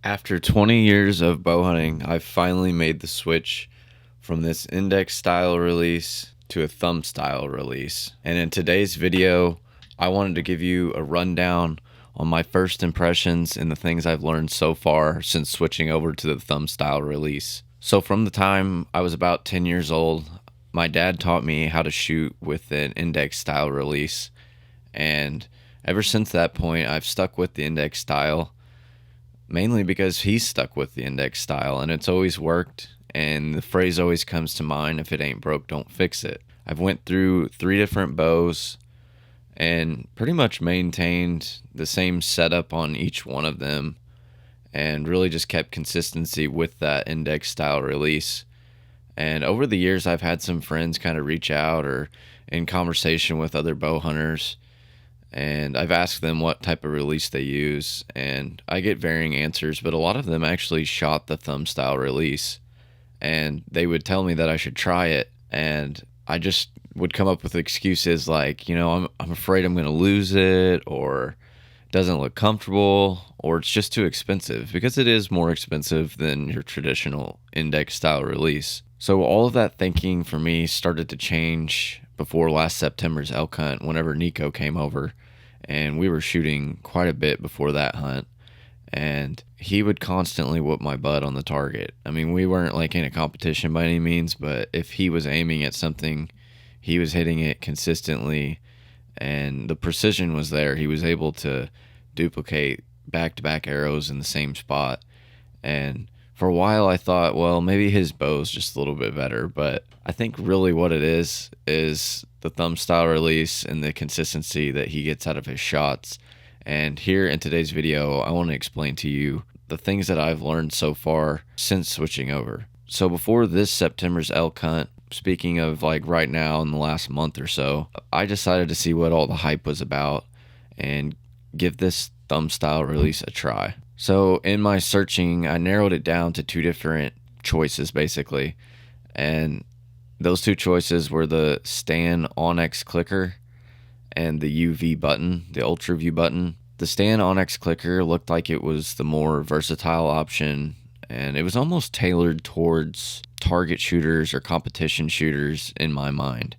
After 20 years of bow hunting, I've finally made the switch from this index style release to a thumb style release. And in today's video, I wanted to give you a rundown on my first impressions and the things I've learned so far since switching over to the thumb style release. So from the time I was about 10 years old, my dad taught me how to shoot with an index style release. And ever since that point, I've stuck with the index style. Mainly because he's stuck with the index style and it's always worked, and the phrase always comes to mind, if it ain't broke, don't fix it. I've went through 3 different bows and pretty much maintained the same setup on each one of them and really just kept consistency with that index style release. And over the years, I've had some friends kind of reach out or in conversation with other bow hunters, and I've asked them what type of release they use, and I get varying answers, but a lot of them actually shot the thumb style release, and they would tell me that I should try it, and I just would come up with excuses like, I'm afraid I'm going to lose it, or it doesn't look comfortable, or it's just too expensive, because it is more expensive than your traditional index style release. So all of that thinking for me started to change before last September's elk hunt, whenever Nico came over, and we were shooting quite a bit before that hunt, and he would constantly whoop my butt on the target. I mean, we weren't like in a competition by any means, but if he was aiming at something, he was hitting it consistently, and the precision was there. He was able to duplicate back-to-back arrows in the same spot, and for a while I thought, well, maybe his bow's just a little bit better, but I think really what it is the thumb style release and the consistency that he gets out of his shots. And here in today's video, I want to explain to you the things that I've learned so far since switching over. So before this September's elk hunt, speaking of like right now in the last month or so, I decided to see what all the hype was about and give this thumb style release a try. So in my searching, I narrowed it down to 2 different choices basically, and those 2 choices were the Stan Onyx clicker and the UV button, the Ultra View button. The Stan Onyx clicker looked like it was the more versatile option, and it was almost tailored towards target shooters or competition shooters in my mind.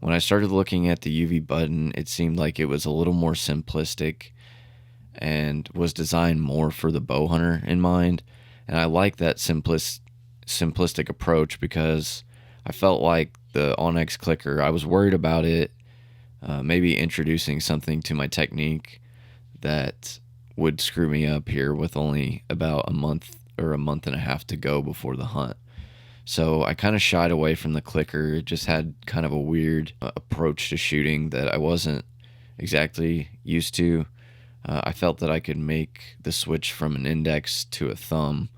When I started looking at the UV button, it seemed like it was a little more simplistic and was designed more for the bow hunter in mind. And I like that simplistic approach because I felt like the Onyx clicker, I was worried about it maybe introducing something to my technique that would screw me up here with only about a month or a month and a half to go before the hunt. So I kind of shied away from the clicker. It just had kind of a weird approach to shooting that I wasn't exactly used to. I felt that I could make the switch from an index to a thumb,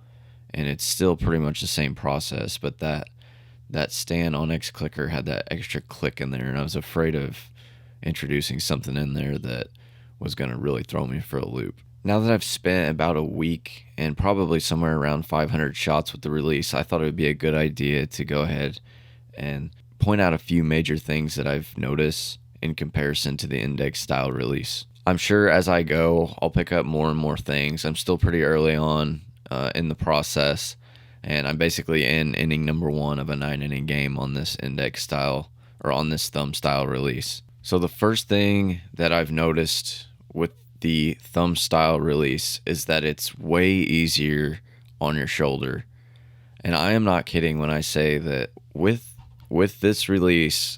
and it's still pretty much the same process, but that Stan Onyx clicker had that extra click in there, and I was afraid of introducing something in there that was going to really throw me for a loop. Now that I've spent about a week and probably somewhere around 500 shots with the release, I thought it would be a good idea to go ahead and point out a few major things that I've noticed in comparison to the index style release. I'm sure as I go, I'll pick up more and more things. I'm still pretty early on in the process, and I'm basically in inning number 1 of a 9-inning game on this index style, or on this thumb style release. So the first thing that I've noticed with the thumb style release is that it's way easier on your shoulder. And I am not kidding when I say that with this release,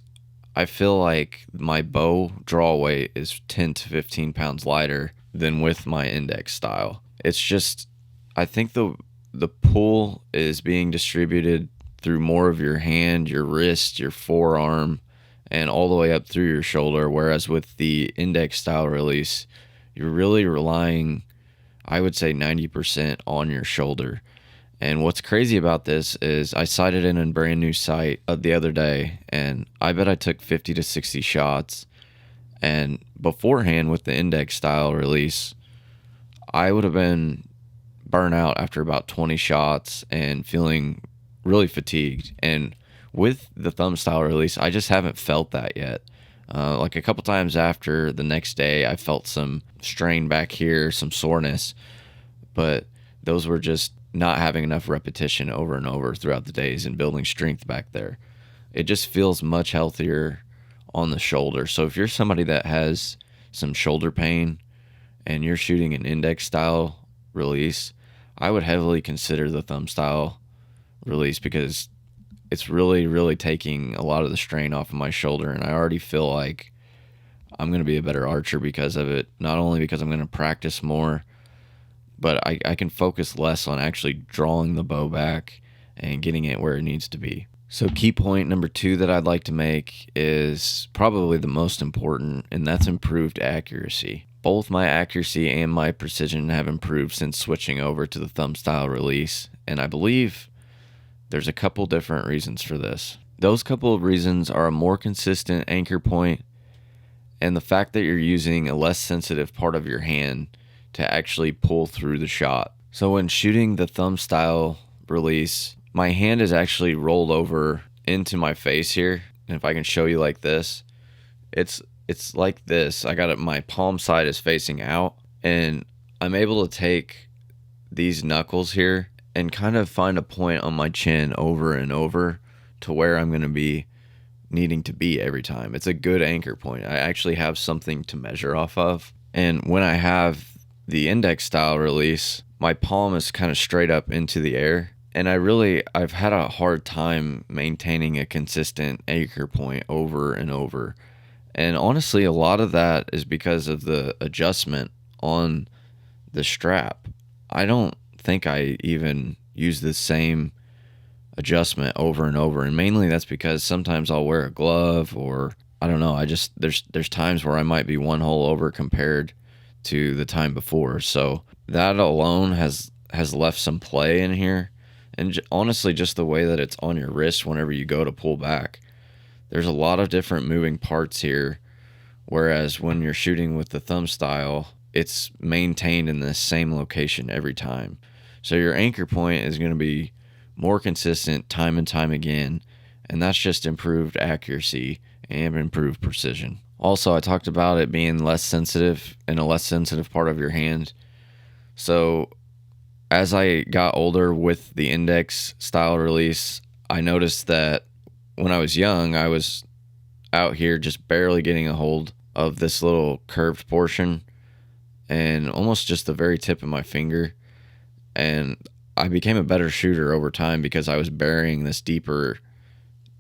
I feel like my bow draw weight is 10 to 15 pounds lighter than with my index style. It's just, I think the pull is being distributed through more of your hand, your wrist, your forearm, and all the way up through your shoulder, whereas with the index style release, you're really relying, I would say 90% on your shoulder. And what's crazy about this is I sighted in a brand new sight the other day, and I bet I took 50 to 60 shots. And beforehand with the index style release, I would have been burnt out after about 20 shots and feeling really fatigued. And with the thumb style release, I just haven't felt that yet. Like a couple times after the next day, I felt some strain back here, some soreness. But those were just not having enough repetition over and over throughout the days and building strength back there. It just feels much healthier on the shoulder. So if you're somebody that has some shoulder pain and you're shooting an index style release, I would heavily consider the thumb style release, because it's really, really taking a lot of the strain off of my shoulder, and I already feel like I'm going to be a better archer because of it. Not only because I'm going to practice more, but I can focus less on actually drawing the bow back and getting it where it needs to be. So key point number 2 that I'd like to make is probably the most important, and that's improved accuracy. Both my accuracy and my precision have improved since switching over to the thumb style release, and I believe there's a couple different reasons for this. Those couple of reasons are a more consistent anchor point and the fact that you're using a less sensitive part of your hand to actually pull through the shot. So when shooting the thumb style release, my hand is actually rolled over into my face here. And if I can show you like this, it's like this. I got it, my palm side is facing out, and I'm able to take these knuckles here and kind of find a point on my chin over and over to where I'm going to be needing to be every time. It's a good anchor point. I actually have something to measure off of. And when I have the index style release, my palm is kind of straight up into the air. And I've had a hard time maintaining a consistent anchor point over and over. And honestly, a lot of that is because of the adjustment on the strap. I don't think I even use the same adjustment over and over, and mainly that's because sometimes I'll wear a glove, or I don't know, there's times where I might be one hole over compared to the time before. So that alone has left some play in here. And honestly, just the way that it's on your wrist whenever you go to pull back, there's a lot of different moving parts here, whereas when you're shooting with the thumb style, it's maintained in the same location every time. So your anchor point is going to be more consistent time and time again, and that's just improved accuracy and improved precision. Also, I talked about it being less sensitive and a less sensitive part of your hand. So as I got older with the index style release, I noticed that when I was young, I was out here just barely getting a hold of this little curved portion and almost just the very tip of my finger. And I became a better shooter over time because I was burying this deeper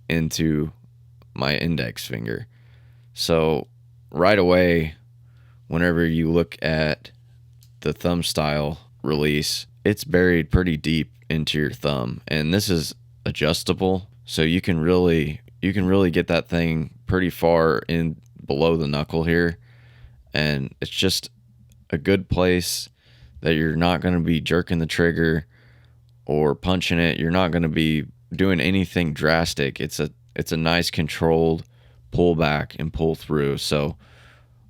into my index finger. So right away, whenever you look at the thumb style release, it's buried pretty deep into your thumb, and this is adjustable, so you can really get that thing pretty far in below the knuckle here, and it's just a good place that you're not going to be jerking the trigger or punching it. You're not going to be doing anything drastic. It's a nice controlled pull back and pull through. So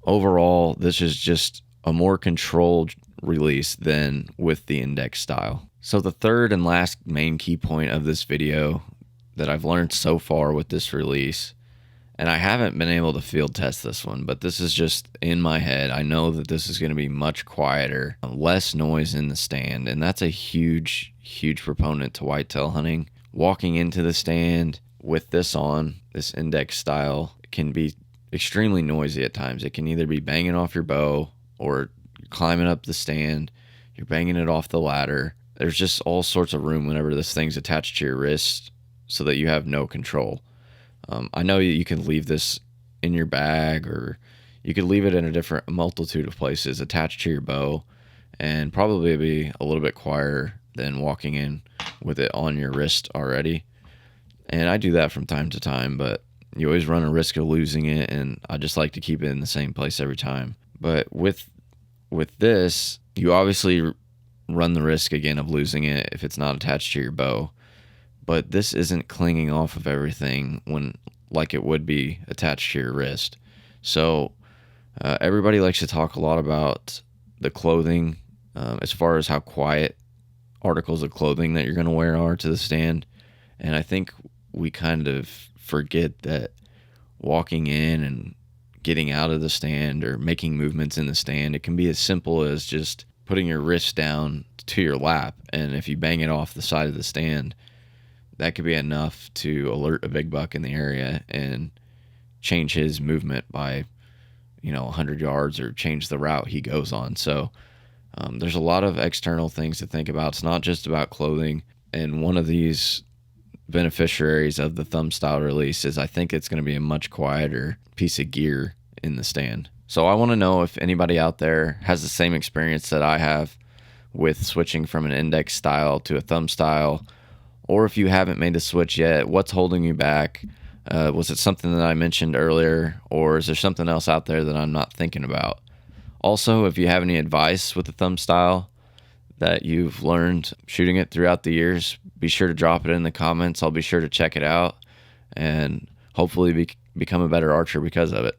overall, this is just a more controlled release than with the index style. So the third and last main key point of this video that I've learned so far with this release, and I haven't been able to field test this one, but this is just in my head. I know that this is going to be much quieter, less noise in the stand, and that's a huge, huge proponent to whitetail hunting. Walking into the stand with this on, this index style, can be extremely noisy at times. It can either be banging off your bow, or climbing up the stand, you're banging it off the ladder. There's just all sorts of room whenever this thing's attached to your wrist so that you have no control. I know you can leave this in your bag, or you could leave it in a multitude of places attached to your bow, and probably be a little bit quieter than walking in with it on your wrist already. And I do that from time to time, but you always run a risk of losing it, and I just like to keep it in the same place every time. But with this, you obviously run the risk again of losing it if it's not attached to your bow. But this isn't clinging off of everything like it would be attached to your wrist. So everybody likes to talk a lot about the clothing, as far as how quiet articles of clothing that you're going to wear are to the stand. And I think we kind of forget that walking in and getting out of the stand or making movements in the stand, it can be as simple as just putting your wrist down to your lap, and if you bang it off the side of the stand, that could be enough to alert a big buck in the area and change his movement by 100 yards, or change the route he goes on. So there's a lot of external things to think about. It's not just about clothing. And one of these beneficiaries of the thumb style release is I think it's going to be a much quieter piece of gear in the stand. So I want to know if anybody out there has the same experience that I have with switching from an index style to a thumb style, or if you haven't made the switch yet, what's holding you back? Was it something that I mentioned earlier, or is there something else out there that I'm not thinking about? Also, if you have any advice with the thumb style that you've learned shooting it throughout the years, be sure to drop it in the comments. I'll be sure to check it out and hopefully become a better archer because of it.